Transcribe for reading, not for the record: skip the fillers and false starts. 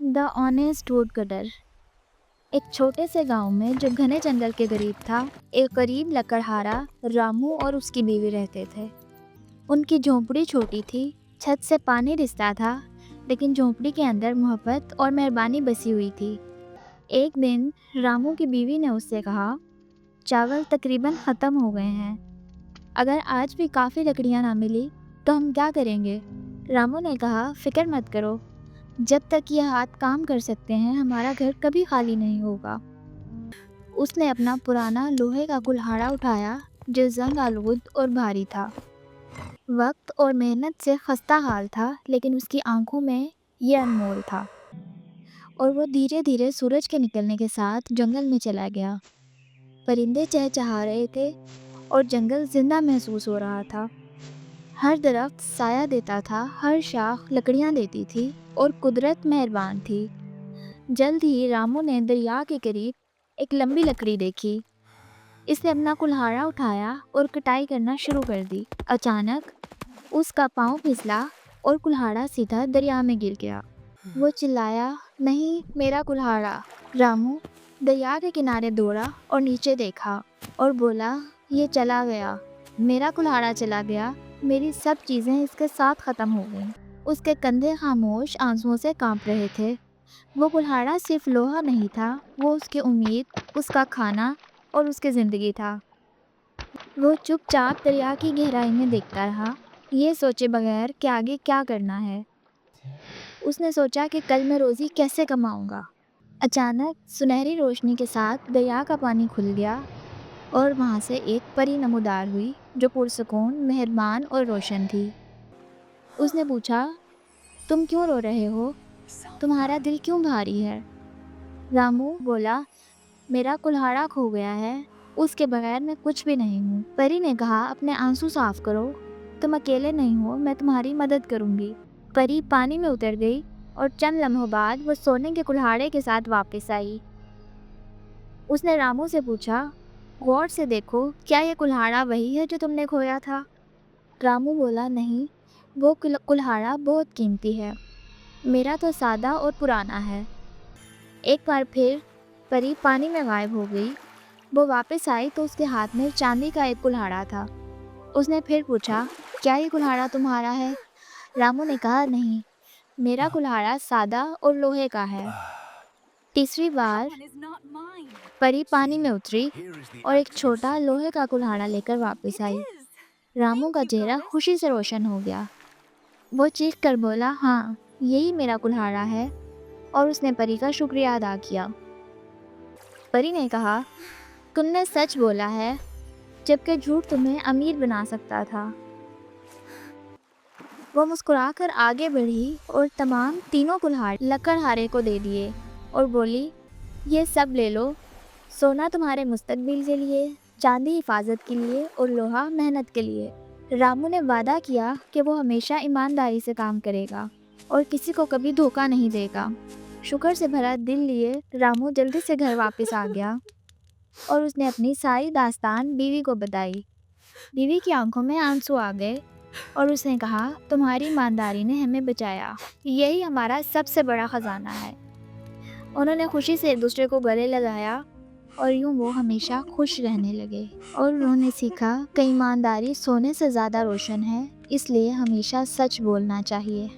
The honest would cutter. एक छोटे से गांव में जो घने जंगल के करीब था, एक गरीब लकड़हारा रामू और उसकी बीवी रहते थे। उनकी झोंपड़ी छोटी थी, छत से पानी रिसता था, लेकिन झोंपड़ी के अंदर मोहब्बत और मेहरबानी बसी हुई थी। एक दिन रामू की बीवी ने उससे कहा, चावल तकरीबन ख़त्म हो गए हैं। अगर आज भी काफ़ी लकड़ियाँ ना मिली तो हम क्या करेंगे? रामू ने कहा, फिक्र मत करो, जब तक ये हाथ काम कर सकते हैं हमारा घर कभी खाली नहीं होगा। उसने अपना पुराना लोहे का कुल्हाड़ा उठाया जो जंग आलूद और भारी था। वक्त और मेहनत से खस्ता हाल था, लेकिन उसकी आंखों में ये अनमोल था। और वो धीरे धीरे सूरज के निकलने के साथ जंगल में चला गया। परिंदे चहचहा रहे थे और जंगल जिंदा महसूस हो रहा था। हर दरख्त साया देता था, हर शाख लकड़ियाँ देती थी और कुदरत मेहरबान थी। जल्द ही रामू ने दरिया के करीब एक लंबी लकड़ी देखी। इसने अपना कुल्हाड़ा उठाया और कटाई करना शुरू कर दी। अचानक उसका पाँव फिसला और कुल्हाड़ा सीधा दरिया में गिर गया। वो चिल्लाया, नहीं, मेरा कुल्हाड़ा। रामू दरिया के किनारे दौड़ा और नीचे देखा और बोला, ये चला गया, मेरा कुल्हाड़ा चला गया, मेरी सब चीज़ें इसके साथ ख़त्म हो गईं। उसके कंधे खामोश आंसुओं से कांप रहे थे। वो कुल्हाड़ा सिर्फ लोहा नहीं था, वो उसकी उम्मीद, उसका खाना और उसकी ज़िंदगी था। वो चुपचाप दरिया की गहराई में देखता रहा, ये सोचे बगैर कि आगे क्या करना है। उसने सोचा कि कल मैं रोज़ी कैसे कमाऊंगा। अचानक सुनहरी रोशनी के साथ दरिया का पानी खुल गया और वहाँ से एक परी नमूदार हुई जो पुरसकून, मेहरबान और रोशन थी। उसने पूछा, तुम क्यों रो रहे हो? तुम्हारा दिल क्यों भारी है? रामू बोला, मेरा कुल्हाड़ा खो गया है, उसके बगैर मैं कुछ भी नहीं हूँ। परी ने कहा, अपने आंसू साफ करो, तुम अकेले नहीं हो, मैं तुम्हारी मदद करूँगी। परी पानी में उतर गई और चंद लम्हों बाद वो सोने के कुल्हाड़े के साथ वापस आई। उसने रामू से पूछा, गौर से देखो, क्या ये कुल्हाड़ा वही है जो तुमने खोया था? रामू बोला, नहीं, वो कुल्हाड़ा बहुत कीमती है, मेरा तो सादा और पुराना है। एक बार फिर परी पानी में गायब हो गई। वो वापस आई तो उसके हाथ में चांदी का एक कुल्हाड़ा था। उसने फिर पूछा, क्या ये कुल्हाड़ा तुम्हारा है? रामू ने कहा, नहीं, मेरा कुल्हाड़ा सादा और लोहे का है। तीसरी बार परी पानी में उतरी और एक छोटा लोहे का कुल्हाड़ा लेकर वापस आई। रामू का चेहरा खुशी से रोशन हो गया। वो चीख कर बोला, हाँ, यही मेरा कुल्हाड़ा है, और उसने परी का शुक्रिया अदा किया। परी ने कहा, तुमने सच बोला है, जबकि झूठ तुम्हें अमीर बना सकता था। वो मुस्कुराकर आगे बढ़ी और तमाम तीनों कुल्हाड़े लकड़हारे को दे दिए और बोली, ये सब ले लो, सोना तुम्हारे मुस्तकबिल के लिए, चांदी हिफाजत के लिए और लोहा मेहनत के लिए। रामू ने वादा किया कि वो हमेशा ईमानदारी से काम करेगा और किसी को कभी धोखा नहीं देगा। शुक्र से भरा दिल लिए रामू जल्दी से घर वापस आ गया और उसने अपनी सारी दास्तान बीवी को बताई। बीवी की आंखों में आंसू आ गए और उसने कहा, तुम्हारी ईमानदारी ने हमें बचाया, यही हमारा सबसे बड़ा ख़जाना है। उन्होंने खुशी से एक दूसरे को गले लगाया और यूँ वो हमेशा खुश रहने लगे। और उन्होंने सीखा कि ईमानदारी सोने से ज़्यादा रोशन है, इसलिए हमेशा सच बोलना चाहिए।